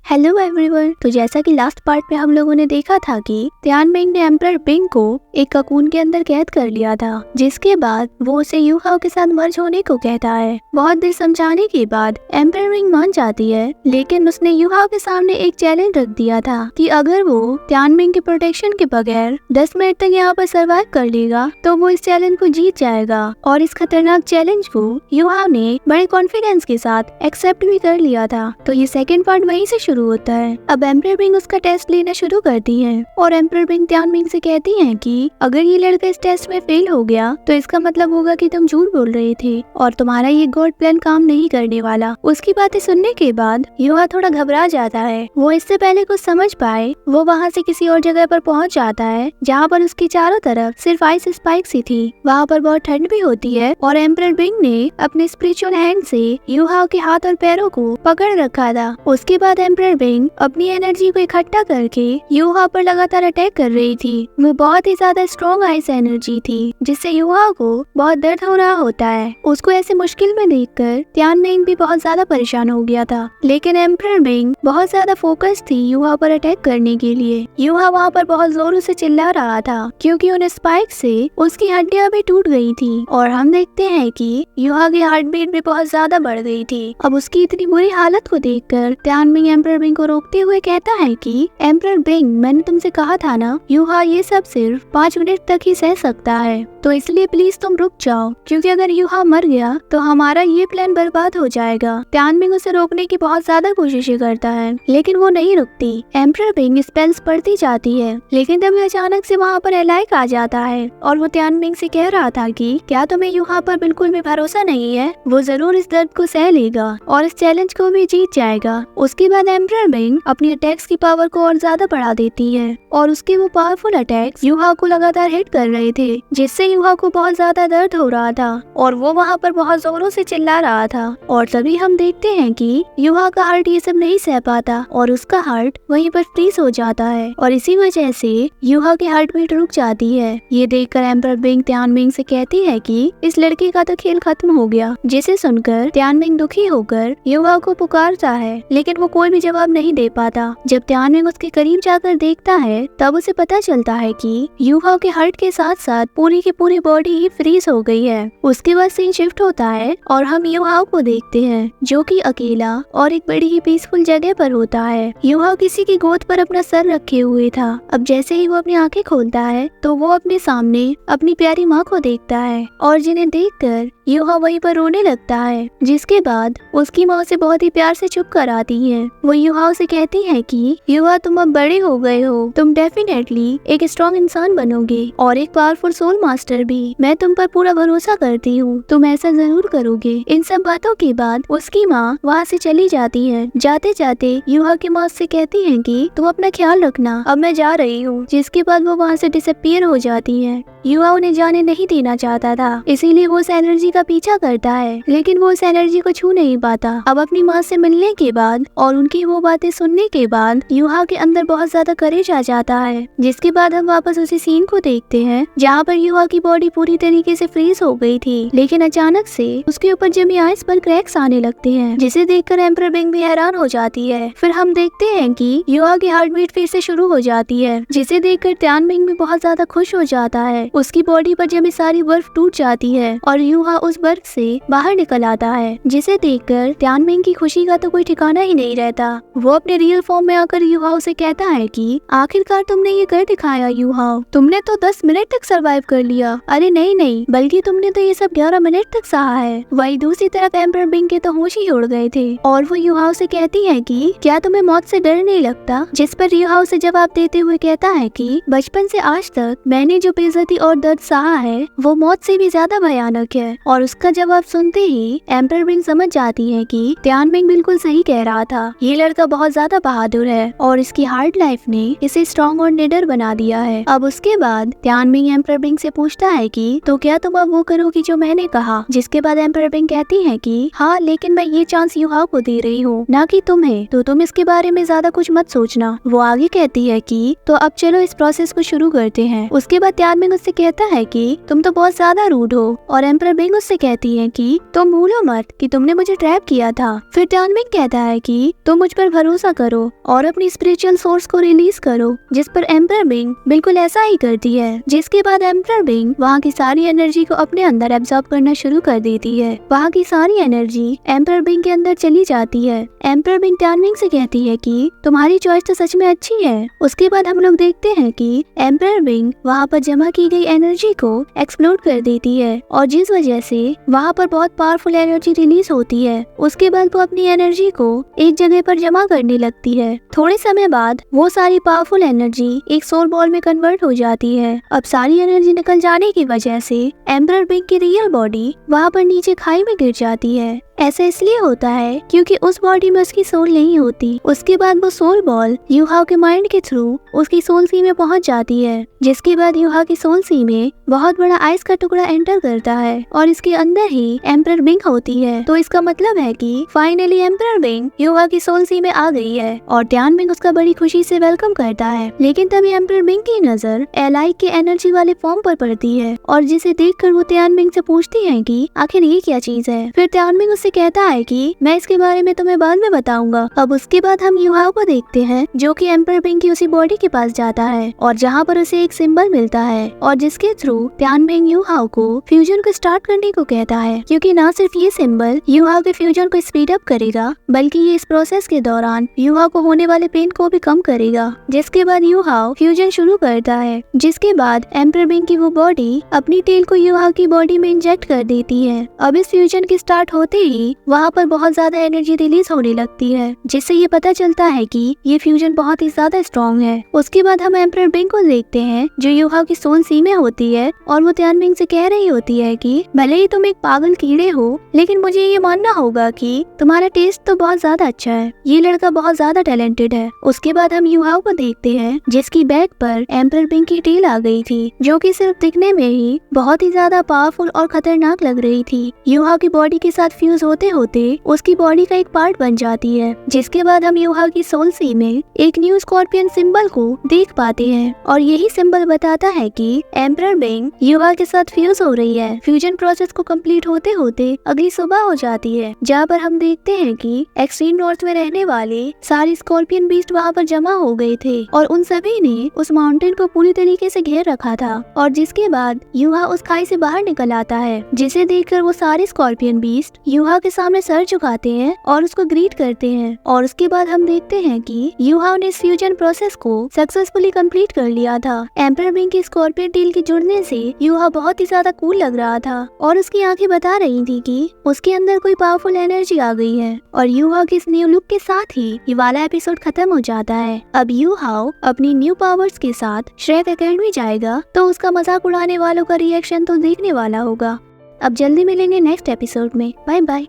Hello everyone. तो जैसा कि लास्ट पार्ट में हम लोगों ने देखा था कि तियानमिंग ने एम्परर बिंग को एक ककून के अंदर कैद कर लिया था, जिसके बाद वो उसे यू हाओ के साथ मर्ज होने को कहता है। बहुत देर समझाने के बाद एम्परर बिंग मान जाती है, लेकिन उसने यू हाओ के सामने एक चैलेंज रख दिया था कि अगर वो तियानमिंग के प्रोटेक्शन के बगैर 10 मिनट तक यहाँ पर सर्वाइव कर लेगा तो वो इस चैलेंज को जीत जाएगा। और इस खतरनाक चैलेंज को यू हाओ ने बड़े कॉन्फिडेंस के साथ एक्सेप्ट भी कर लिया था। तो ये सेकंड पार्ट वहीं से शुरू होता है। अब एम्परर बिंग उसका टेस्ट लेना शुरू करती है और एम्परर बिंग तियानमिंग से कहती है कि अगर ये लड़का इस टेस्ट में फेल हो गया तो इसका मतलब होगा कि तुम झूठ बोल रहे थे और तुम्हारा ये गॉड प्लान काम नहीं करने वाला। उसकी बातें सुनने के बाद युवा थोड़ा घबरा जाता है। वो इससे पहले कुछ समझ पाए वो वहाँ से किसी और जगह पर पहुँच जाता है जहाँ पर उसकी चारों तरफ सिर्फ आइस स्पाइक्स ही थी। वहाँ पर बहुत ठंड भी होती है और एम्परर बिंग ने अपने स्पिरिचुअल हैंड से यू हाओ के हाथ और पैरों को पकड़ रखा था। उसके बाद एम्परर बिंग अपनी एनर्जी को इकट्ठा करके यू हाओ पर लगातार अटैक कर रही थी। वो बहुत ही ज्यादा स्ट्रॉन्ग आइस एनर्जी थी जिससे यू हाओ को बहुत दर्द हो रहा होता है। उसको ऐसे मुश्किल में देखकर तियानमिंग भी बहुत ज्यादा परेशान हो गया था, लेकिन एम्परर बिंग बहुत ज्यादा फोकस थी यू हाओ पर अटैक करने के लिए। यू हाओ वहाँ पर बहुत जोरों से चिल्ला रहा था क्योंकि उन स्पाइक से उसकी हड्डियां भी टूट गई थी और हम देखते हैं कि यू हाओ की हार्ट बीट भी बहुत ज्यादा बढ़ गई थी। अब उसकी इतनी बुरी हालत को देखकर तियानमिंग एम्परर बिंग को रोकते हुए कहता है कि एम्परर बिंग, मैंने तुमसे कहा था ना यू हाओ ये सब सिर्फ 5 मिनट तक ही सह सकता है, तो इसलिए प्लीज तुम रुक जाओ, क्योंकि अगर यू हाओ मर गया तो हमारा ये प्लान बर्बाद हो जाएगा। तियानमिंग उसे रोकने की बहुत ज्यादा कोशिशें करता है, लेकिन वो नहीं रुकती। एम्परर बिंग स्पेल्स पढ़ती जाती है, लेकिन तभी अचानक से वहाँ पर एलाइक आ जाता है और वो तियानमिंग से कह रहा था कि क्या तुम्हें यू हाओ पर बिल्कुल भी भरोसा नहीं है? वो जरूर इस दर्द को सह लेगा और इस चैलेंज को भी जीत जाएगा। उसके बाद एम्परर बिंग अपनी अटैक्स की पावर को और ज्यादा बढ़ा देती है और उसके वो पावरफुल अटैक्स यू हाओ को लगातार हिट कर रहे थे, जिससे यू हाओ को बहुत ज्यादा दर्द हो रहा था और वो वहाँ पर बहुत जोरों से चिल्ला रहा था। और तभी हम देखते हैं कि यू हाओ का हार्ट ये सब नहीं सह पाता और उसका हार्ट वहीं पर फ्रीज हो जाता है और इसी वजह से यू हाओ की हार्ट बीट रुक जाती है। ये देखकर एम्परर बिंग तियानमिंग से कहती है कि इस लड़के का तो खेल खत्म हो गया। जिसे सुनकर तियानमिंग दुखी होकर यू हाओ को पुकारता है, लेकिन वो कोई भी जवाब नहीं दे पाता। जब तियानमिंग उसके करीब जाकर देखता है तब उसे पता चलता है कि यू हाओ के हार्ट के साथ साथ पूरी की पूरी बॉडी ही फ्रीज हो गई है। उसके बाद सीन शिफ्ट होता है और हम यू हाओ को देखते हैं जो कि अकेला और एक बड़ी ही पीसफुल जगह पर होता है। यू हाओ किसी की गोद पर अपना सर रखे हुए था। अब जैसे ही वो अपनी आंखें खोलता है तो वो अपने सामने अपनी प्यारी माँ को देखता है और जिन्हें देखकर यू हाओ वहीं पर रोने लगता है। जिसके बाद उसकी माँ उसे बहुत ही प्यार से चुप कराती है। वो यू हाओ से कहती है कि यू हाओ, तुम अब बड़े हो गए हो, तुम डेफिनेटली एक स्ट्रॉन्ग इंसान बनोगे और एक पावरफुल सोल मास्टर भी। मैं तुम पर पूरा भरोसा करती हूँ, तुम ऐसा जरूर करोगे। इन सब बातों के बाद उसकी माँ वहाँ से चली जाती है। जाते जाते यू हाओ की माँ से कहती है कि तुम अपना ख्याल रखना, अब मैं जा रही हूँ। जिसके बाद वो वहाँ से डिसअपीयर हो जाती है। यू हाओ उन्हें जाने नहीं देना चाहता था, इसीलिए वो उस एनर्जी का पीछा करता है, लेकिन वो उस एनर्जी को छू नहीं पाता। अब अपनी माँ से मिलने के बाद और उनकी वो बातें सुनने के बाद यू हाओ के अंदर बहुत ज्यादा करेज आ जाता है। जिसके बाद हम वापस उसी सीन को देखते हैं जहाँ पर यू हाओ की बॉडी पूरी तरीके से फ्रीज हो गई थी, लेकिन अचानक से उसके ऊपर जमी आइस पर क्रैक्स आने लगते हैं, जिसे देखकर एम्परर बिंग भी हैरान हो जाती है। फिर हम देखते हैं कि यू हाओ की हार्ट बीट फिर से शुरू हो जाती है, जिसे देखकर तियानमिंग भी बहुत ज्यादा खुश हो जाता है। उसकी बॉडी पर जमी सारी बर्फ टूट जाती है और यू हाओ उस बर्फ से बाहर निकल आता है, जिसे देखकर तियानमिंग की खुशी का तो कोई ठिकाना ही नहीं रहता। वो अपने रियल फॉर्म में आकर यू हाओ से कहता है कि आखिरकार तुमने ये कर दिखाया यू हाओ, तुमने तो 10 मिनट तक सरवाइव कर लिया। अरे नहीं, बल्कि तुमने तो ये सब 11 मिनट तक सहा है। वही दूसरी तरफ एम्परर बिंग के तो होश ही उड़ गए थे और वो यू हाओ से कहती है कि क्या तुम्हें मौत से डर नहीं लगता? जिस पर यू हाओ से जवाब देते हुए कहता है कि बचपन से आज तक मैंने जो बेइज्जती और दर्द सहा है वो मौत से भी ज्यादा भयानक है। और उसका जवाब सुनते ही एम्परर बिंग समझ जाती है कि तियानमिंग बिल्कुल सही कह रहा था। ये लड़का बहुत ज्यादा बहादुर है और इसकी हार्ड लाइफ ने इसे स्ट्रॉन्ग और निडर बना दिया है। अब उसके बाद तियानमिंग एम्परर बिंग से पूछता है कि तो क्या तुम अब वो करोगी जो मैंने कहा? जिसके बाद एम्परर बिंग कहती है कि हाँ, लेकिन मैं ये चांस यू हाओ को दे रही हूँ, ना कि तुम्हें, तो तुम इसके बारे में ज्यादा कुछ मत सोचना। वो आगे कहती है कि तो अब चलो इस प्रोसेस को शुरू करते हैं। उसके बाद तियानमिंग उससे कहता है कि तुम तो बहुत ज्यादा रूड हो और एम्परर बिंग उससे कहती है कि तुम भूलो मत कि तुमने मुझे ट्रैप किया था। फिर त्यानमिंग कहता है कि तुम मुझ पर भरोसा करो और अपनी स्पिरिचुअल सोर्स को रिलीज करो, जिस पर एम्परर बिंग बिल्कुल ऐसा ही करती है। जिसके बाद एम्परर बिंग वहाँ की सारी एनर्जी को अपने अंदर एब्जॉर्ब करना शुरू कर देती है। वहाँ की सारी एनर्जी एम्परर बिंग के अंदर चली जाती है। एम्परर बिंग त्यानमिंग से कहती है कि तुम्हारी चॉइस तो सच में अच्छी है। उसके बाद हम लोग देखते हैं कि एम्परर बिंग वहाँ पर जमा की गई एनर्जी को एक्सप्लोड कर देती है और जिस वजह से वहाँ पर बहुत पावरफुल एनर्जी रिलीज होती है। उसके बाद वो अपनी एनर्जी को एक जगह पर जमा करने लगती है। थोड़े समय बाद वो सारी पावरफुल एनर्जी एक सोल बॉल में कन्वर्ट हो जाती है। अब सारी एनर्जी निकल जाने की वजह से एम्परर बिंग की रियल बॉडी वहाँ पर नीचे खाई में गिर जाती है। ऐसा इसलिए होता है क्योंकि उस बॉडी में उसकी सोल नहीं होती। उसके बाद वो सोल बॉल यूहाओ के माइंड के थ्रू उसकी सोल सी में पहुंच जाती है। जिसके बाद यूहाओ की सोल सी में बहुत बड़ा आइस का टुकड़ा एंटर करता है और इसके अंदर ही एम्परर बिंग होती है। तो इसका मतलब है कि फाइनली एम्परर बिंग यूहाओ की सोल सी में आ गई है और त्यानमिंग उसका बड़ी खुशी से वेलकम करता है। लेकिन तभी एम्परर बिंग की नजर एलाई के एनर्जी वाले फॉर्म पर पड़ती है और जिसे देखकर वो त्यानमिंग से पूछती है कि आखिर ये क्या चीज है। फिर त्यानमिंग उससे कहता है कि मैं इसके बारे में तुम्हें बाद में बताऊंगा। अब उसके बाद हम यूहाओ को देखते हैं जो कि एम्परर बिंग की उसी बॉडी के पास जाता है और जहाँ पर उसे एक सिंबल मिलता है और जिसके थ्रू त्यानमिंग यूहाओ को फ्यूजन को स्टार्ट करने को कहता है, क्योंकि न सिर्फ ये सिंबल यूहाओ के फ्यूजन को स्पीड अप करेगा बल्कि ये इस प्रोसेस के दौरान यूहाओ को होने वाले पेन को भी कम करेगा। जिसके बाद यूहाओ फ्यूजन शुरू करता है। जिसके बाद एम्परर बिंग की वो बॉडी अपनी टेल को यूहाओ की बॉडी में इंजेक्ट कर देती है। अब इस फ्यूजन के स्टार्ट होते ही वहाँ पर बहुत ज्यादा एनर्जी रिलीज होने लगती है, जिससे ये पता चलता है कि ये फ्यूजन बहुत ही ज्यादा स्ट्रॉन्ग है। उसके बाद हम एम्परर बिंग को देखते हैं जो यूहाओ की सोल सी में होती है और वो त्यानमिंग से कह रही होती है कि भले ही तुम एक पागल कीड़े हो लेकिन मुझे ये मानना होगा कि तुम्हारा टेस्ट तो बहुत ज्यादा अच्छा है। ये लड़का बहुत ज्यादा टैलेंटेड है। उसके बाद हम यूहाओ को देखते हैं जिसकी बैक पर एम्परर बिंग की टेल आ गई थी, जो कि सिर्फ दिखने में ही बहुत ही ज्यादा पावरफुल और खतरनाक लग रही थी। यूहाओ की बॉडी के साथ फ्यूज होते होते उसकी बॉडी का एक पार्ट बन जाती है। जिसके बाद हम यूहाओ की सोल सी में एक न्यू स्कॉर्पियन सिंबल को देख पाते हैं और यही सिंबल बताता है कि एम्परर बिंग यूहाओ के साथ फ्यूज हो रही है। फ्यूजन प्रोसेस को कंप्लीट होते होते अगली सुबह हो जाती है, जहाँ पर हम देखते हैं कि एक्सट्रीम नॉर्थ में रहने वाले सारे स्कॉर्पियन बीस्ट वहाँ पर जमा हो गए थे और उन सभी ने उस माउंटेन को पूरी तरीके से घेर रखा था। और जिसके बाद यूहाओ उस खाई से बाहर निकल आता है, जिसे देखकर वो सारे स्कॉर्पियन बीस्ट यूहाओ के सामने सर झुकाते हैं और उसको ग्रीट करते हैं। और उसके बाद हम देखते हैं कि यूहाओ ने इस फ्यूजन प्रोसेस को सक्सेसफुली कंप्लीट कर लिया था। एम्परर बिंग की स्कॉर्पियन टेल के जुड़ने से यूहाओ बहुत ही ज्यादा कूल लग रहा था और उसकी आंखें बता रही थी कि उसके अंदर कोई पावरफुल एनर्जी आ गई है। और यूहाओ के इस न्यू लुक के साथ ही ये वाला एपिसोड खत्म हो जाता है। अब यूहाओ अपनी न्यू पावर्स के साथ श्रेक एकेडमी जाएगा तो उसका मजाक उड़ाने वालों का रिएक्शन तो देखने वाला होगा। अब जल्दी मिलेंगे नेक्स्ट एपिसोड में। Bye bye.